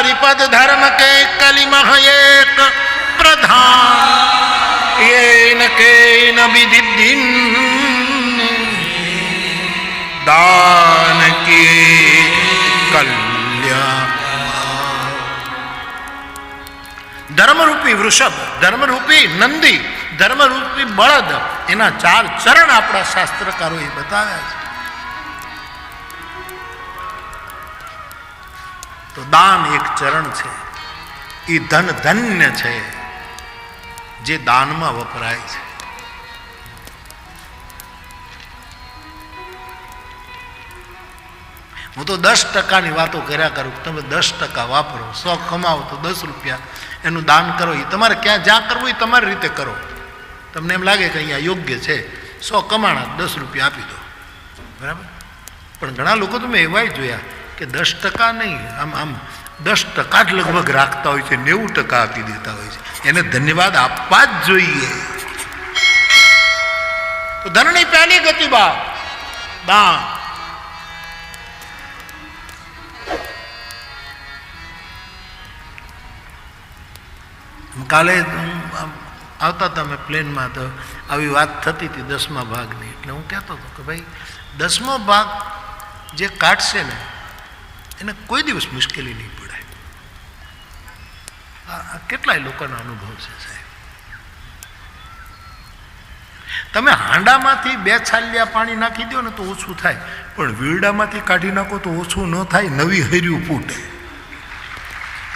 हरिपद धर्म के कलिमह एक प्रधान येन केन विदिद्धिन दान किए कल्याण। धर्मरूपी वृषभ, धर्मरूपी नंदी, धर्मरूपी बળદ, એના 4 ચરણ આપણા શાસ્ત્રકારોએ બતાવ્યા છે. તો દાન એક ચરણ છે. એ ધન ધન્ય છે જે દાનમાં વપરાય છે. હું તો 10%ની વાતો કર્યા કરું. તમે 10% વાપરો, 100 કમાવો તો 10 રૂપિયા એનું દાન કરો. એ તમારે ક્યાં જ્યાં કરવું એ તમારી રીતે કરો. તમને એમ લાગે કે અહીંયા યોગ્ય છે, 100 કમાણા 10 રૂપિયા આપી દો, બરાબર. પણ ઘણા લોકો તમે એવાય જોયા કે 10% નહીં, આમ 10% જ લગભગ રાખતા હોય છે, 90% આપી દેતા હોય છે. એને ધન્યવાદ આપવા જ જોઈએ. તો ધનની પહેલી ગતિ બાદ દાન. કાલે આવતા હતા મેં પ્લેનમાં, તો આવી વાત થતી હતી 10મા ભાગની. એટલે હું કહેતો હતો કે ભાઈ 10મો ભાગ જે કાઢશે ને એને કોઈ દિવસ મુશ્કેલી નહીં પડે. આ કેટલાય લોકોનો અનુભવ છે સાહેબ. તમે હાંડામાંથી 2 છાલિયા પાણી નાખી દો ને તો ઓછું થાય, પણ વીરડામાંથી કાઢી નાખો તો ઓછું ન થાય, નવી હર્યું ફૂટે.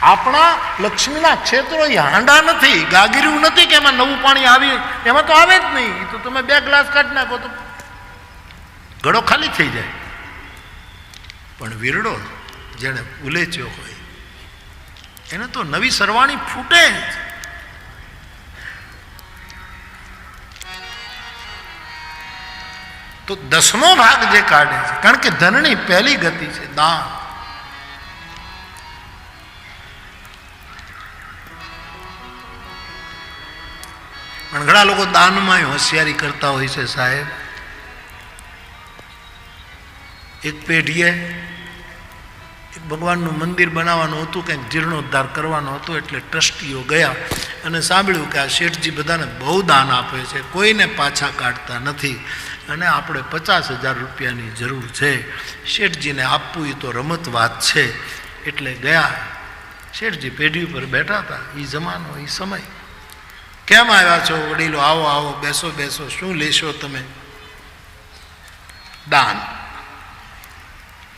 આપણા લક્ષ્મીના ક્ષેત્રો એ હાંડા નથી, ગાગીરું નથી કે એમાં નવું પાણી આવી, એમાં તો આવે જ નહીં. તો તમે 2 ગ્લાસ કાઢી નાખો તો ઘડો ખાલી થઈ જાય. પણ વીરડો જેને ઉલેચ્યો હોય એને તો નવી સરવાણી ફૂટે જ. તો 10મો ભાગ જે કાઢે છે, કારણ કે ધનની પહેલી ગતિ છે દાન. પણ ઘણા લોકો દાનમાં હોશિયારી કરતા હોય છે સાહેબ. એક પેઢીએ એક ભગવાનનું મંદિર બનાવવાનું હતું, કંઈક જીર્ણોદ્ધાર કરવાનો હતો. એટલે ટ્રસ્ટીઓ ગયા અને સાંભળ્યું કે આ શેઠજી બધાને બહુ દાન આપે છે, કોઈને પાછા કાઢતા નથી, અને આપણે 50,000 રૂપિયાની જરૂર છે. શેઠજીને આપવું એ તો રમત વાત છે. એટલે ગયા. શેઠજી પેઢી ઉપર બેઠા હતા. એ જમાનો, એ સમય. કેમ આવ્યા છો વડીલો? આવો આવો, બેસો બેસો. શું લેશો તમે? દાન.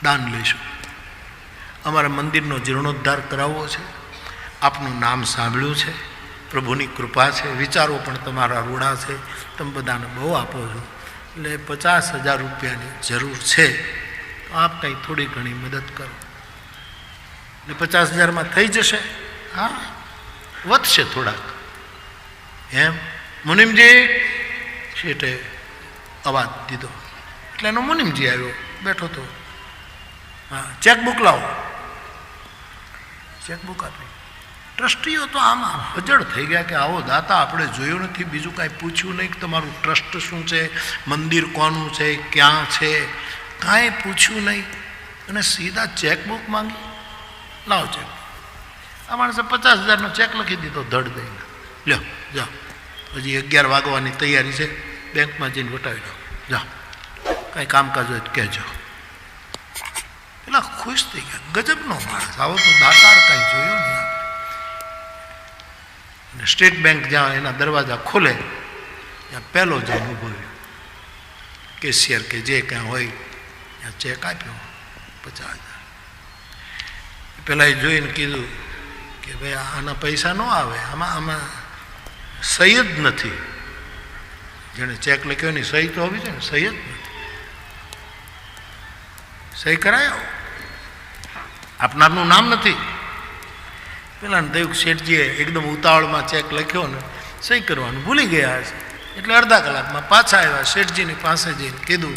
દાન લેશો. અમારા મંદિરનો જીર્ણોદ્ધાર કરાવવો છે. આપનું નામ સાંભળ્યું છે, પ્રભુની કૃપા છે, વિચારો પણ તમારા રૂડા છે, તમે બધાને બહુ આપો છો, એટલે 50,000 રૂપિયાની જરૂર છે. તો આપ કંઈ થોડી ઘણી મદદ કરો. એટલે 50,000માં થઈ જશે? હા, વધશે થોડાક. એમ મુનિમજી? શેઠે અવાજ દીધો એટલે એનો મુનિમજી આવ્યો, બેઠો તો. હા, ચેકબુક લાવો. ચેકબુક આપી. ટ્રસ્ટીઓ તો આમ હજળ થઈ ગયા કે આવો દાતા આપણે જોયો નથી, બીજું કાંઈ પૂછ્યું નહીં કે તમારું ટ્રસ્ટ શું છે, મંદિર કોનું છે, ક્યાં છે, કાંઈ પૂછ્યું નહીં, અને સીધા ચેકબુક માંગી. લાવો ચેક. આ માણસે 50,000નો ચેક લખી દીધો ધડ દઈને. લ્યો જાઓ, હજી 11 વાગવાની તૈયારી છે, બેંકમાં જઈને વટાવી દો. જાઓ, કાંઈ કામકાજ હોય તો કહેજો. પેલા ખુશ થઈ ગયા. ગજબનો માણસ, આવો તો દાતાર કાંઈ જોયો નહીં. સ્ટેટ બેંક જ્યાં એના દરવાજા ખોલે ત્યાં પહેલો જઈને ઊભો રહ્યો. કેશિયર કે જે કાંઈ હોય ત્યાં ચેક આપ્યો 50,000. પેલા એ જોઈને કીધું કે ભાઈ આના પૈસા ન આવે, આમાં સહી જ નથી. જેણે ચેક લખ્યો એની સહી તો હોવી છે ને, સહી જ નથી. સહી કરાય આવો, આપનારનું નામ નથી. પેલાને થયું શેઠજીએ એકદમ ઉતાવળમાં ચેક લખ્યો ને સહી કરવાનું ભૂલી ગયા હશે. એટલે અડધા કલાકમાં પાછા આવ્યા. શેઠજીની પાસે જઈને કીધું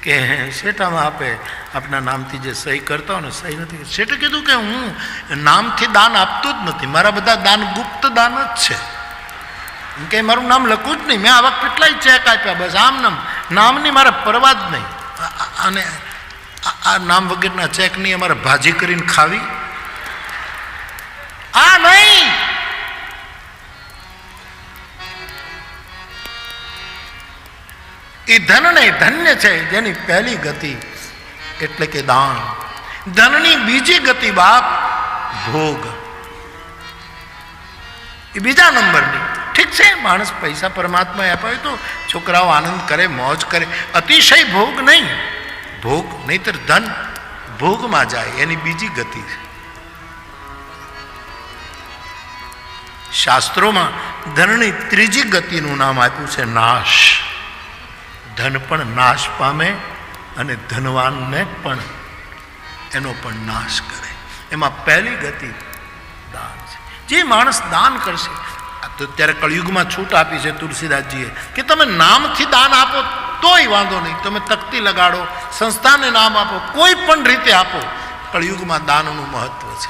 કે શેઠામાં આપે આપના નામથી જે સહી કરતા હોય ને સહી નથી. શેઠે કીધું કે હું નામથી દાન આપતો જ નથી, મારા બધા દાન ગુપ્ત દાન જ છે. એમ કે મારું નામ લખું જ નહીં. મેં આવા કેટલાય ચેક આપ્યા, બસ આમ નામની મારે પરવા જ નહીં. અને આ નામ વગરના ચેકની અમારે ભાજી કરીને ખાવી. આ નહીં. એ ધનને ધન્ય છે જેની પહેલી ગતિ એટલે કે દાન. ધનની બીજી ગતિ બાપ ભોગ, એ બીજા નંબરની. ઠીક છે, માણસ પૈસા પરમાત્માએ આપ્યા તો છોકરાઓ આનંદ કરે, મોજ કરે, અતિશય ભોગ નહીં. ભોગ નહીતર ધન ભોગમાં જાય, એની બીજી ગતિ છે. શાસ્ત્રોમાં ધનની ત્રીજી ગતિનું નામ આપ્યું છે નાશ. ધન પણ નાશ પામે અને ધનવાનને પણ એનો પણ નાશ કરે. એમાં પહેલી ગતિ દાન છે. જે માણસ દાન કરશે, તો ત્યારે કળિયુગમાં છૂટ આપી છે તુલસીદાસજીએ કે તમે નામથી દાન આપો તોય વાંધો નહીં, તમે તકતી લગાડો, સંસ્થાને નામ આપો, કોઈ પણ રીતે આપો. કળિયુગમાં દાનનું મહત્વ છે.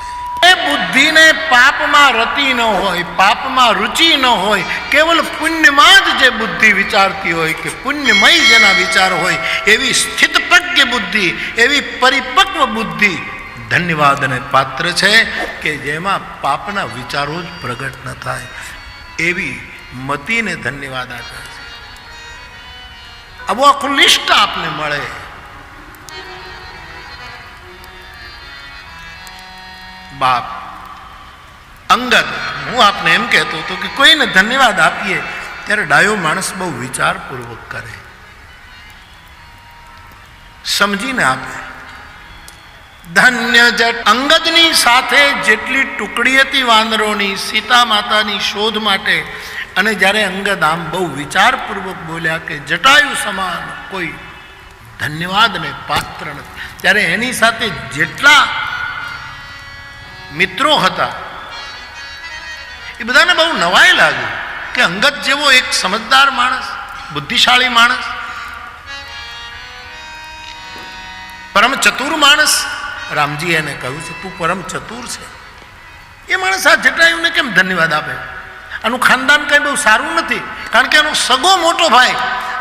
એ બુદ્ધિને પાપમાં રતિ ન હોય, પાપમાં રુચિ ન હોય, કેવલ પુણ્યમાં જ જે બુદ્ધિ વિચારતી હોય કે પુણ્યમય જેના વિચાર હોય, એવી સ્થિતપ્રજ્ઞ બુદ્ધિ, એવી પરિપક્વ બુદ્ધિ ધન્યવાદને પાત્ર છે કે જેમાં પાપના વિચારો જ પ્રગટ ન થાય. એવી મતિને ધન્યવાદ આપે છે. આવું આખું લિસ્ટ આપને મળે. બાપ અંગદ, હું આપને એમ કહેતો હતો કે કોઈને ધન્યવાદ આપીએ ત્યારે ડાયો માણસ બહુ વિચારપૂર્વક કરે, સમજીને આપે. ધન્ય જટ અંગદની સાથે જેટલી ટુકડી હતી વાનરોની સીતા માતાની શોધ માટે, અને જ્યારે અંગદ આમ બહુ વિચારપૂર્વક બોલ્યા કે જટાયુ સમાન કોઈ ધન્યવાદને પાત્ર નથી, ત્યારે એની સાથે જેટલા મિત્રો હતા એ બધાને બહુ નવાઈ લાગ્યું કે અંગદ જેવો એક સમજદાર માણસ, બુદ્ધિશાળી માણસ, પરમ ચતુર માણસ, રામજી એને કહ્યું છે તું પરમ ચતુર છે, એ માણસ આ જટાયુને કેમ ધન્યવાદ આપે? આનું ખાનદાન કંઈ બહુ સારું નથી, કારણ કે એનો સગો મોટો ભાઈ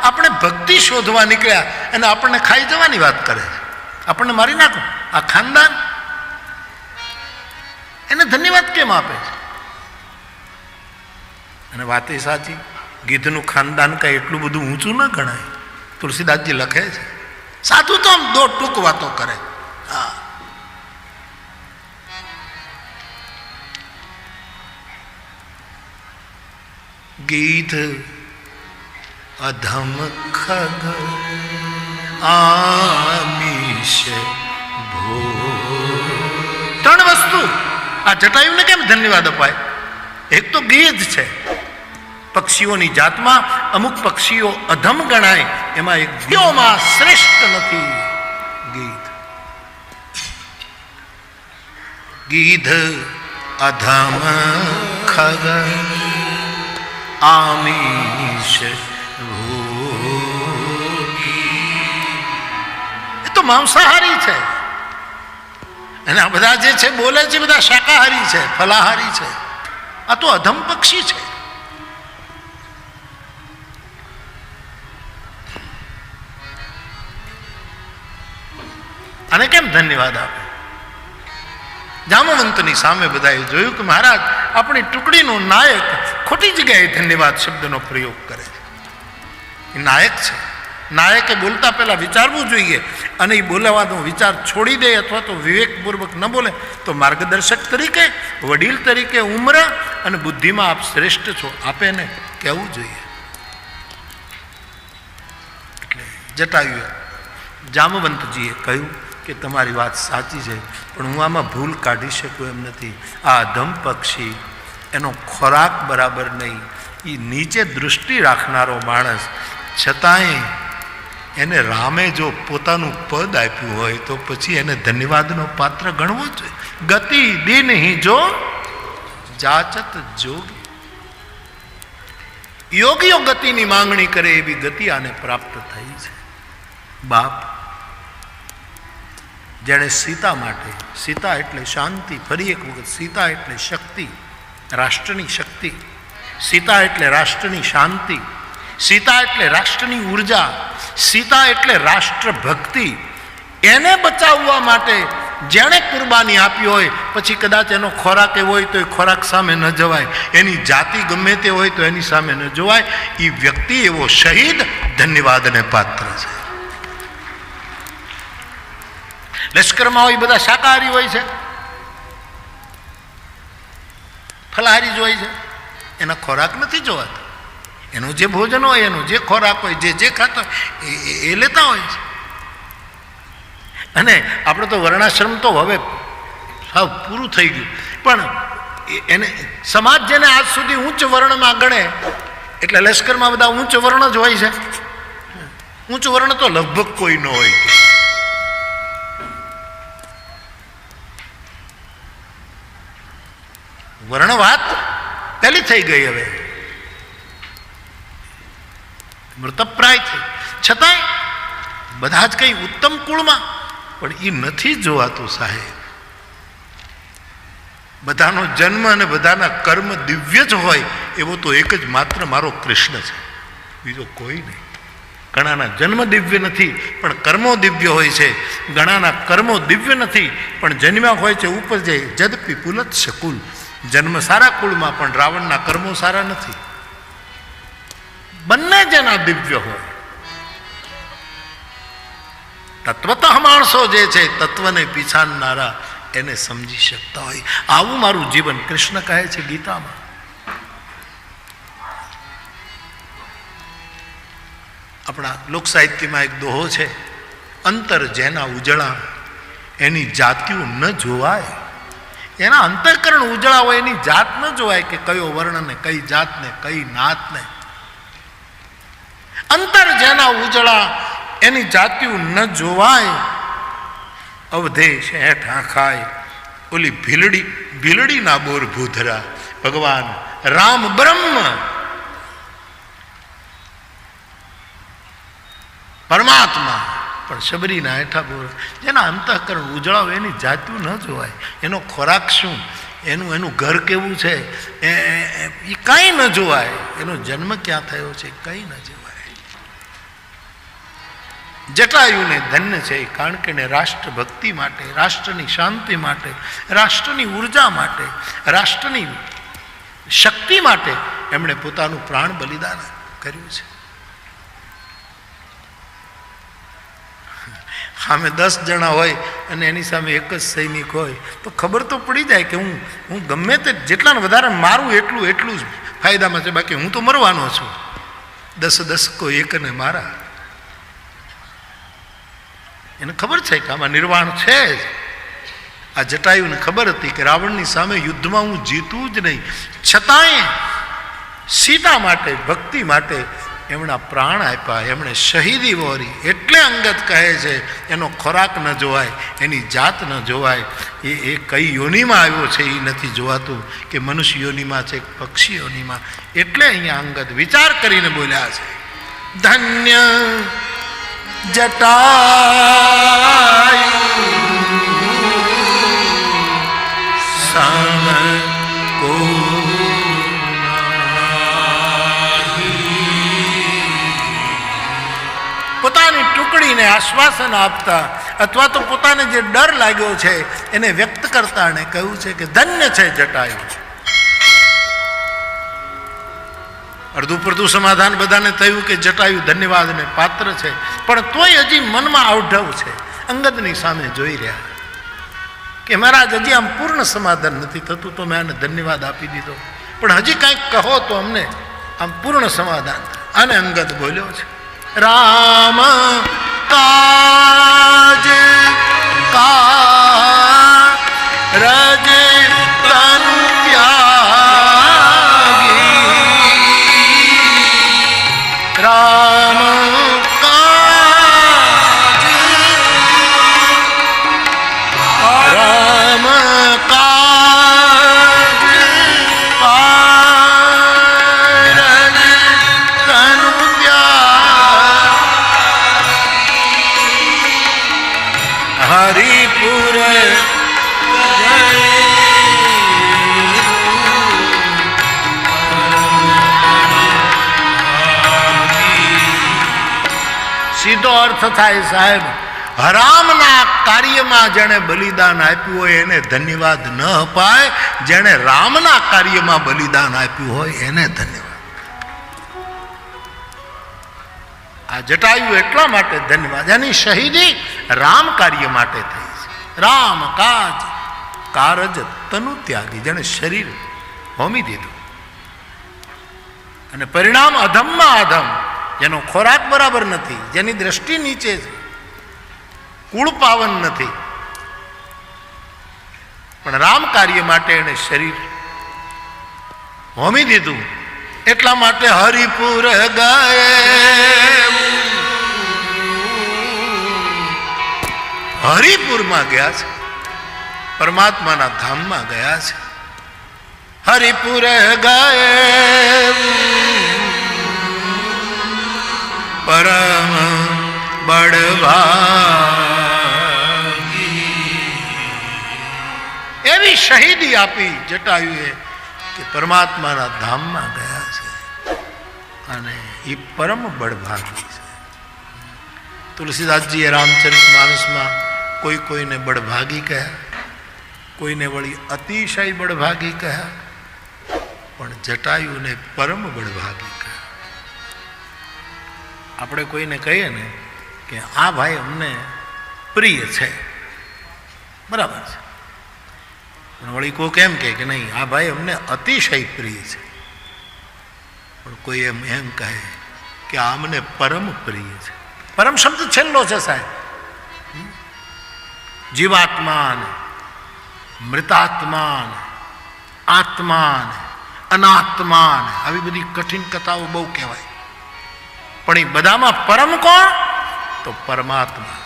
આપણે ભક્તિ શોધવા નીકળ્યા અને આપણને ખાઈ જવાની વાત કરે, આપણને મારી નાખો. આ ખાનદાન એને ધન્યવાદ કેમ આપે છે? અને વાત એ સાચી, ગીધનું ખાનદાન કઈ એટલું બધું ઊંચું ન ગણાય. તુલસીદાસજી લખે છે, સાધુ તો આમ દો ટૂંક વાતો કરે. હા, ગીધ અધમ ખગ આમીશ ભો. ત્રણ વસ્તુ આ જટાયુને કેમ ધન્યવાદ અપાય? એક તો ગીધ છે, પક્ષીઓની જાતમાં અમુક પક્ષીઓ અધમ ગણાય, એમાં એક ગીધોમાં શ્રેષ્ઠ નથી ગીધ. ગીધ અધમ ખગ આમીશ એ તો માંસાહારી છે, અને આ બધા જે છે બોલે છે બધા શાકાહારી છે, ફલાહારી છે. આ તો અધમ પક્ષી છે. અને કેમ ધન્યવાદ આપે? જામવંતની સામે બધાએ જોયું કે મહારાજ આપણી ટુકડીનો નાયક ખોટી જગ્યાએ ધન્યવાદ શબ્દનો પ્રયોગ કરે છે. એ નાયક છે, નાયકે બોલતા પહેલા વિચારવું જોઈએ, અને એ બોલાવાનો વિચાર છોડી દે અથવા તો વિવેકપૂર્વક ન બોલે તો માર્ગદર્શક તરીકે, વડીલ તરીકે ઉમ્ર અને બુદ્ધિમાં આપ શ્રેષ્ઠ છો, આપે એને કહેવું જોઈએ. એટલે જટાયુએ જામવંતજીએ કહ્યું કે તમારી વાત સાચી છે, પણ હું આમાં ભૂલ કાઢી શકું એમ નથી. આ અધમ પક્ષી, એનો ખોરાક બરાબર નહીં, એ નીચે દૃષ્ટિ રાખનારો માણસ, છતાંય એને રામે જો પોતાનું પદ આપ્યું હોય તો પછી એને ધન્યવાદનો પાત્ર ગણવો જોઈએ. ગતિ દિન હી જો જાચત જોગી. યોગીઓ ગતિની માંગણી કરે એવી ગતિ આને પ્રાપ્ત થઈ છે. બાપ જેણે સીતા માટે, સીતા એટલે શાંતિ, ફરી એક વખત સીતા એટલે શક્તિ, રાષ્ટ્રની શક્તિ, સીતા એટલે રાષ્ટ્રની શાંતિ, સીતા એટલે રાષ્ટ્રની ઉર્જા, સીતા એટલે રાષ્ટ્ર ભક્તિ, એને બચાવવા માટે જેણે કુરબાની આપી હોય પછી કદાચ એનો ખોરાક એવો હોય તો એ ખોરાક સામે ન જવાય, એની જાતિ ગમે તે હોય તો એની સામે ન જોવાય, એ વ્યક્તિ એવો શહીદ ધન્યવાદને પાત્ર છે. લશ્કરમાં હોય બધા શાકાહારી હોય છે, ફલાહારી જ હોય છે, એના ખોરાક નથી જોવાતા, એનું જે ભોજન હોય એનો જે ખોરાક હોય જે ખાતો હોય એ લેતા હોય છે. અને આપણે તો વર્ણાશ્રમ તો હવે સાવ પૂરું થઈ ગયું, પણ એને સમાજ જેને આજ સુધી ઉચ્ચ વર્ણમાં ગણે એટલે લશ્કરમાં બધા ઉચ્ચ વર્ણ જ હોય છે. ઉચ્ચ વર્ણ તો લગભગ કોઈ ન હોય. વર્ણ વાત પેલી થઈ ગઈ, હવે મૃતપ્રાય થઈ, છતાંય બધા જ કઈ ઉત્તમ કુળમાં, પણ એ નથી જોવાતું સાહેબ. બધાનો જન્મ અને બધાના કર્મ દિવ્ય જ હોય એવો તો એક જ માત્ર મારો કૃષ્ણ છે, બીજો કોઈ નહીં. ઘણાના જન્મ દિવ્ય નથી પણ કર્મો દિવ્ય હોય છે, ઘણાના કર્મો દિવ્ય નથી પણ જન્મ્યા હોય છે ઉપજે જદપી પુલત શકુલ. જન્મ સારા કુળમાં પણ રાવણના કર્મો સારા નથી. બંને જેના દિવ્ય હોય. તત્વતઃ માણસો જે છે તત્વને પીછાનનારા એને સમજી શકતા હોય. આવું મારું જીવન કૃષ્ણ કહે છે ગીતામાં. આપણા લોક સાહિત્યમાં એક દોહો છે, અંતર જેના ઉજળા એની જાતિઓ ન જોવાય. એના અંતઃકરણ ઉજળા હોય એની જાત ન જોવાય કે કયો વર્ણ ને કઈ જાત ને કઈ નાત ને. અંતર જેના ઉજળા એની જાતિઓ ન જોવાય. અવધેશ હેઠા ખાય ઓલી ભીલડી ના બોર ભૂધરા. ભગવાન રામ બ્રહ્મ પરમાત્મા પણ શબરીના હેઠા બોર. જેના અંતઃકરણ ઉજળા હોય એની જાતિઓ ન જોવાય. એનો ખોરાક શું, એનું ઘર કેવું છે એ કાંઈ ન જોવાય. એનો જન્મ ક્યાં થયો છે કંઈ ન જોવાય. જટાયુને ધન્ય છે કારણ કે એને રાષ્ટ્રભક્તિ માટે, રાષ્ટ્રની શાંતિ માટે, રાષ્ટ્રની ઉર્જા માટે, રાષ્ટ્રની શક્તિ માટે એમણે પોતાનું પ્રાણ બલિદાન કર્યું છે. સામે 10 જણા હોય અને એની સામે એક જ સૈનિક હોય તો ખબર તો પડી જાય કે હું ગમે તે જેટલાને વધારે મારું એટલું જ ફાયદામાં છે, બાકી હું તો મરવાનો છું. 10 કોઈ એકને મારા. એને ખબર છે કે આમાં નિર્વાણ છે જ. આ જટાયુને ખબર હતી કે રાવણની સામે યુદ્ધમાં હું જીતું જ નહીં, છતાંય સીતા માટે, ભક્તિ માટે એમના પ્રાણ આપ્યા, એમણે શહીદી વહોરી. એટલે અંગદ કહે છે એનો ખોરાક ન જોવાય, એની જાત ન જોવાય, એ કઈ યોનિમાં આવ્યો છે એ નથી જોવાતું, કે મનુષ્ય યોનિમાં છે પક્ષી યોનિમાં. એટલે અહીંયા અંગદ વિચાર કરીને બોલ્યા છે ધન્ય જટાયુ સમ કો. પોતાની ટુકડીને આશ્વાસન આપતા અથવા તો પોતાને જે ડર લાગ્યો છે એને વ્યક્ત કરતા અને કહ્યું છે કે ધન્ય છે જટાયુ. અડધું પડધું સમાધાન બધાને થયું કે જટાયુ ધન્યવાદને પાત્ર છે, પણ તોય હજી મનમાં અવઢવ છે. અંગદની સામે જોઈ રહ્યા કે મહારાજ હજી આમ પૂર્ણ સમાધાન નથી થતું, તો મેં આને ધન્યવાદ આપી દીધો, પણ હજી કાંઈક કહો તો અમને આમ પૂર્ણ સમાધાન. અને અંગદ બોલ્યો છે રામ કાજ કારજ તનુ ત્યાગી. રામ કાજ રામ કાજ કારજ તનુ ત્યાગ. હરિપુર સીધો અર્થ થાય સાહેબ હરામના કાર્યમાં જેણે બલિદાન આપ્યું હોય એને ધન્યવાદ ન અપાય, જેણે રામના કાર્યમાં બલિદાન આપ્યું હોય એને ધન્યવાદ. આ જટાયુ એટલા માટે ધન્યવાદ, એની શહીદી રામ કાર્ય માટે થઈ છે. રામ કાજ કારજ તનુ ત્યાગી, જેણે શરીર હોમી દીધું અને પરિણામ અધમમાં અધમ, જેનો ખોરાક બરાબર નથી, જેની દ્રષ્ટિ નીચે છે, કુળ પાવન નથી, પણ રામ કાર્ય માટે એણે શરીર હોમી દીધું. એટલા માટે હરિપુર ગયે, હરિપુરમાં ગયા છે, પરમાત્માના ધામમાં ગયા છે. હરિપુર ગયે પરમ બળભાગી, એવી શહીદી આપી જટાયુએ કે પરમાત્માના ધામમાં ગયા છે અને એ પરમ બળભાગી છે. તુલસીદાસજીએ રામચરિત માનસમાં કોઈ કોઈને બળભાગી કહ્યા, કોઈને વળી અતિશય બળભાગી કહ્યા, પણ જટાયુને પરમ બળભાગી કહ્યા. આપણે કોઈને કહીએ ને કે આ ભાઈ અમને પ્રિય છે, બરાબર છે, પણ વળી કોઈ કેમ કહે કે નહીં આ ભાઈ અમને અતિશય પ્રિય છે, પણ કોઈ એમ કહે કે આ અમને પરમ પ્રિય છે. પરમ શબ્દ છેલ્લો છે સાહેબ. જીવાત્માન, મૃતાત્માન, આત્માન, અનાત્માન, આવી બધી કઠિન કથાઓ બહુ કહેવાય, પણ એ બધામાં પરમ કોણ? તો પરમાત્મા.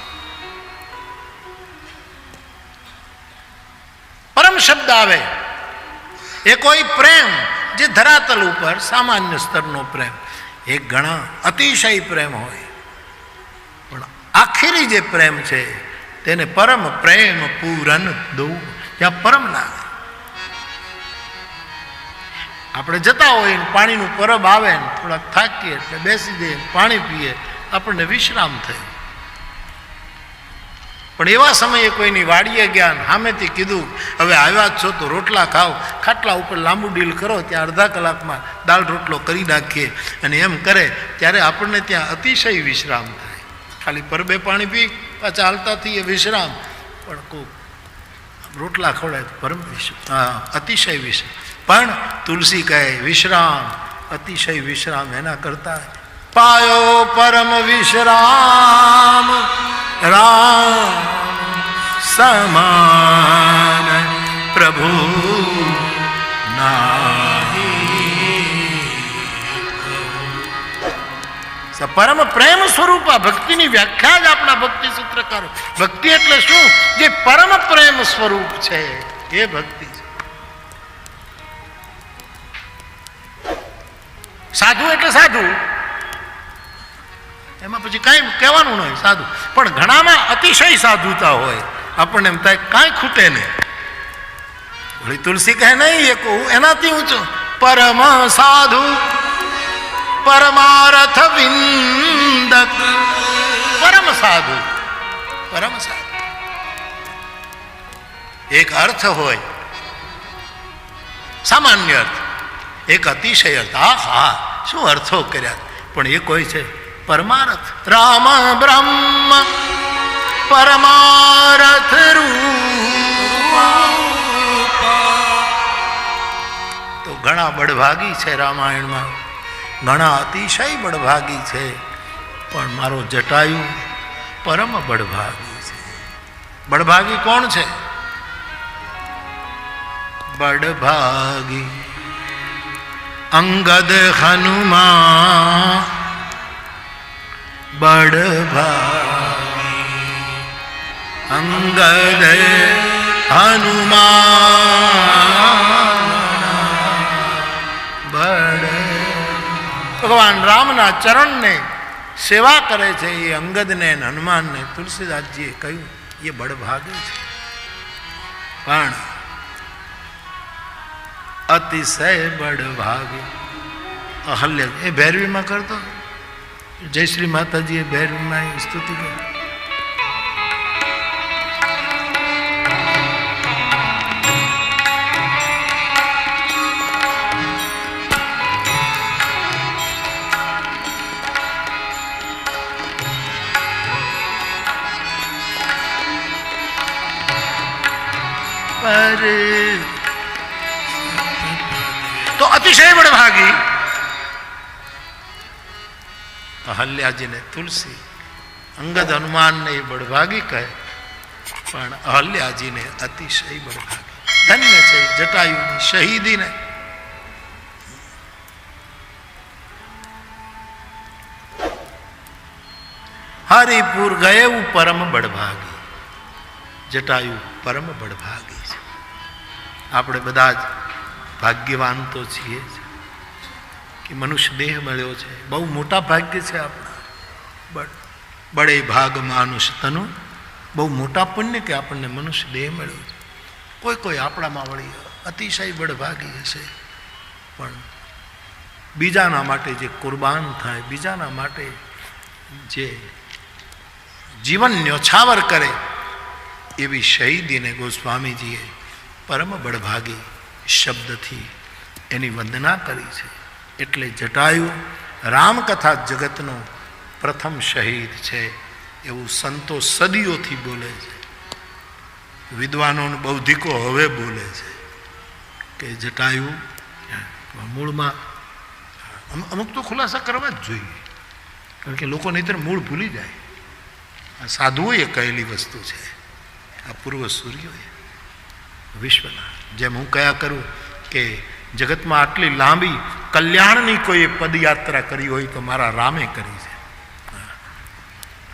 પરમ શબ્દ આવે એ કોઈ પ્રેમ જે ધરાતલ ઉપર સામાન્ય સ્તરનો પ્રેમ, એ ઘણા અતિશય પ્રેમ હોય, પણ આખરી જે પ્રેમ છે તેને પરમ પ્રેમ પૂરન દો, ત્યાં પરમ ના. આપણે જતા હોય પાણીનું પરબ આવે ને થોડાક થાકીએ એટલે બેસી જઈએ, પાણી પીએ, આપણને વિશ્રામ થાય. પણ એવા સમયે કોઈની વાડીએ ગયા, સામેથી કીધું હવે આવ્યા જ છો તો રોટલા ખાઓ, ખાટલા ઉપર લાંબુ ડીલ કરો, ત્યાં અડધા કલાકમાં દાળ રોટલો કરી નાખીએ, અને એમ કરે ત્યારે આપણને ત્યાં અતિશય વિશ્રામ થાય. ખાલી પરબે પાણી પી પાછા હાલતા થઈએ વિશ્રામ, પણ કોઈ રોટલા ખવડાય પરમ અતિશય વિશ્રામ. પણ તુલસી કહે વિશ્રામ, અતિશય વિશ્રામ એના કરતા પાયો પરમ વિશ્રામ રામ સમાન પ્રભુ નાહી. પરમ પ્રેમ સ્વરૂપ આ ભક્તિની વ્યાખ્યા જ આપણા ભક્તિ સૂત્રકારો. ભક્તિ એટલે શું? જે પરમ પ્રેમ સ્વરૂપ છે એ ભક્તિ છે. સાધુ એટલે સાધુ, એમાં પછી કાંઈ કહેવાનું નહીં, સાધુ. પણ ઘણામાં અતિશય સાધુતા હોય, આપણને એમ થાય કાંઈ ખૂટે નહીં. વળી તુલસી કહે નહીં, એ કહું એનાથી ઊંચું પરમ સાધુ પરમાર્થ વિંદક. પરમ સાધુ, પરમ સાધુ એક અર્થ હોય, સામાન્ય અર્થ, એક અતિશય અર્થ. હા શું અર્થો કર્યા, પણ એ કોઈ છે પરમાર્થ. રામ બ્રહ્મ પરમાર્થ રૂપ. તો ઘણા બળભાગી છે રામાયણમાં, ઘણા અતિશય બળભાગી છે, પણ મારો જટાયુ પરમ બળભાગી છે. બળભાગી કોણ છે? બળભાગી અંગદ હનુમાન. બળભાગી અંગદ હનુમાન. ભગવાન રામના ચરણને સેવા કરે છે એ અંગદને હનુમાનને તુલસીદાસજીએ કહ્યું એ બળભાગી છે. પણ અતિશય બળભાગી અહલ્ય એ ભૈરવીમાં કરતો. જયશ્રી માતાજીએ ભૈરવીમાં સ્તુતિ કરી. અતિશય બળભાગી. અહલ્યાજીને તુલસી, અંગદ હનુમાનને એ બળભાગી કહે, પણ અહલ્યાજીને અતિશય બળભાગી. ધન્ય છે જટાયુની શહીદીને. હરિપુર ગયેવું પરમ બળભાગી. જટાયુ પરમ બળભાગી છે. આપણે બધા જ ભાગ્યવાન તો છીએ જ કે મનુષ્ય દેહ મળ્યો છે. બહુ મોટા ભાગ્ય છે આપણા. બડે ભાગ માનુષ તનુ, બહુ મોટા પુણ્ય કે આપણને મનુષ્ય દેહ મળ્યો છે. કોઈ આપણામાં વળી અતિશય બળભાગી હશે, પણ બીજાના માટે જે કુરબાન થાય, બીજાના માટે જે જીવન ન્યોછાવર કરે, એવી શહીદીને ગોસ્વામીજીએ પરમ બળભાગી શબ્દથી એની વંદના કરી છે. એટલે જટાયુ રામકથા જગતનો પ્રથમ શહીદ છે એવું સંતો સદીઓથી બોલે છે. વિદ્વાનો બૌદ્ધિકો હવે બોલે છે કે જટાયુ મૂળમાં અમુક તો ખુલાસા કરવા જ જોઈએ, કારણ કે લોકો નહીંતર મૂળ ભૂલી જાય. આ સાધુઓએ કહેલી વસ્તુ છે, આ પૂર્વ સૂર્યોએ વિશ્વના. જેમ હું કયા કરું કે જગતમાં આટલી લાંબી કલ્યાણની કોઈએ પદયાત્રા કરી હોય તો મારા રામે કરી છે.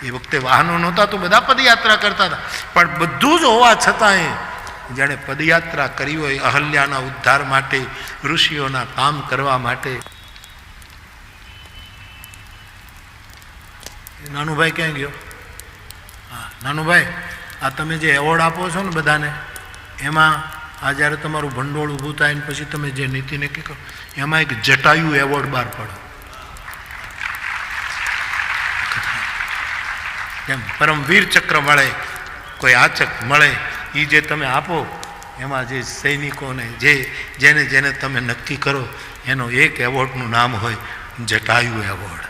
એ વખતે વાહનો નહોતા તો બધા પદયાત્રા કરતા હતા, પણ બધું જ હોવા છતાંય જેણે પદયાત્રા કરી હોય અહલ્યાના ઉદ્ધાર માટે, ઋષિઓના કામ કરવા માટે. નાનુભાઈ ક્યાં ગયો? હા નાનુભાઈ, આ તમે જે એવોર્ડ આપો છો ને બધાને, એમાં આ જ્યારે તમારું ભંડોળ ઊભું થાય ને પછી તમે જે નીતિ નક્કી કરો, એમાં એક જટાયુ એવોર્ડ બહાર પાડો. એમ પરમવીર ચક્ર મળે, કોઈ આચક મળે, એ જે તમે આપો એમાં જે સૈનિકોને જેને જેને તમે નક્કી કરો એનો એક એવોર્ડનું નામ હોય જટાયુ એવોર્ડ.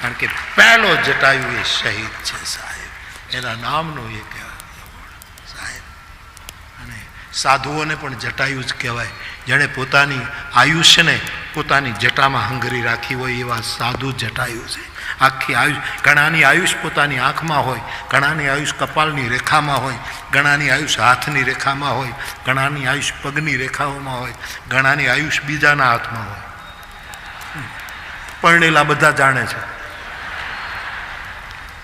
કારણ કે પહેલો જટાયુ એ શહીદ છે સાહેબ, એના નામનો એક એવોર્ડ સાહેબ. અને સાધુઓને પણ જટાયુ જ કહેવાય. જેણે પોતાની આયુષ્યને પોતાની જટામાં હંગરી રાખી હોય એવા સાધુ જટાયુ છે. આખી આયુષ, ઘણાની આયુષ પોતાની આંખમાં હોય, ઘણાની આયુષ કપાળની રેખામાં હોય, ઘણાની આયુષ હાથની રેખામાં હોય, ઘણાની આયુષ પગની રેખાઓમાં હોય, ઘણાની આયુષ બીજાના હાથમાં હોય. પરણેલા બધા જાણે છે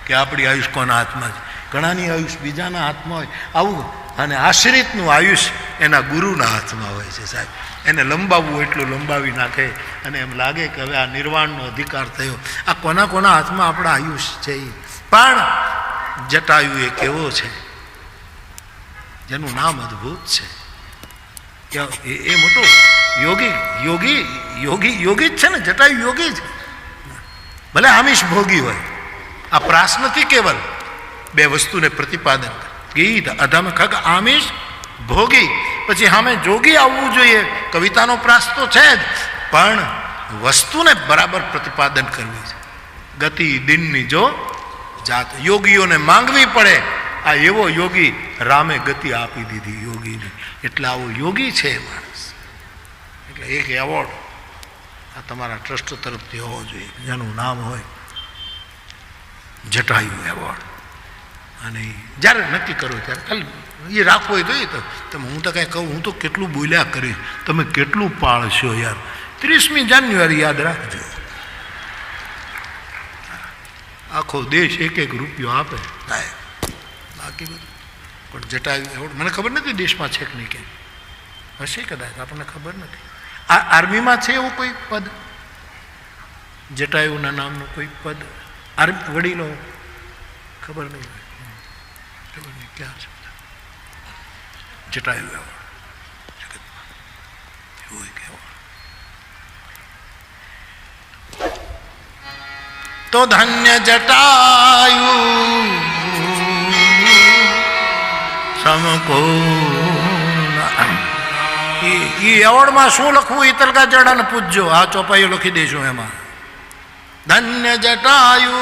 કે આપણી આયુષ કોના હાથમાં છે. ઘણાની આયુષ બીજાના હાથમાં હોય આવું. અને આશ્રિતનું આયુષ એના ગુરુના હાથમાં હોય છે સાહેબ. એને લંબાવવું એટલું લંબાવી નાખે અને એમ લાગે કે હવે આ નિર્વાણનો અધિકાર થયો. આ કોના કોના હાથમાં આપણા આયુષ છે. પણ જટાયુ એક એવો છે જેનું નામ અદ્ભુત છે. એ મોટો યોગી યોગી યોગી યોગી જ છે ને. જટાયુ યોગી છે, ભલે આમિષ ભોગી હોય. આ પ્રાસ નથી કેવલ, બે વસ્તુને પ્રતિપાદન ગીત અધમ ખગ આમિષ ભોગી. પછી સામે જોગી આવવું જોઈએ. કવિતાનો પ્રાસ તો છે જ, પણ વસ્તુને બરાબર પ્રતિપાદન કરવી છે. ગતિ દિનની જો જાત યોગીઓને માંગવી પડે. આ એવો યોગી રામે ગતિ આપી દીધી યોગીની. એટલે આવો યોગી છે માણસ. એટલે એક એવોર્ડ આ તમારા ટ્રસ્ટ તરફથી હોવો જોઈએ જેનું નામ હોય જટાયુ એવોર્ડ. અને જ્યારે નક્કી કરો ત્યારે ખાલી એ રાખવો હોય તો એ તો તમે, હું તો કાંઈ કહું, હું તો કેટલું બોલ્યા કરીશ, તમે કેટલું પાળશો યાર. 30મી જાન્યુઆરી યાદ રાખજો. આખો દેશ એક એક રૂપિયો આપે સાહેબ, બાકી બધું. પણ જટાયુ એવોર્ડ મને ખબર નથી દેશમાં છે કે નહીં, કે હશે કદાચ, આપણને ખબર નથી. આ આર્મીમાં છે એવું કોઈ પદ જટાયુના નામનું કોઈ પદ? વડીલો ખબર નહીં, ખબર નહીં ક્યાં છે જટાયુ એવોર્ડ જગતમાં એવું એક એવોર્ડ. તો ધન્ય જટાયુ સમકો. એ એવોર્ડમાં શું લખવું એ તલકા જડાને પૂછજો. આ ચોપાઈઓ લખી દઈશું એમાં. ધન્ય જટાયુ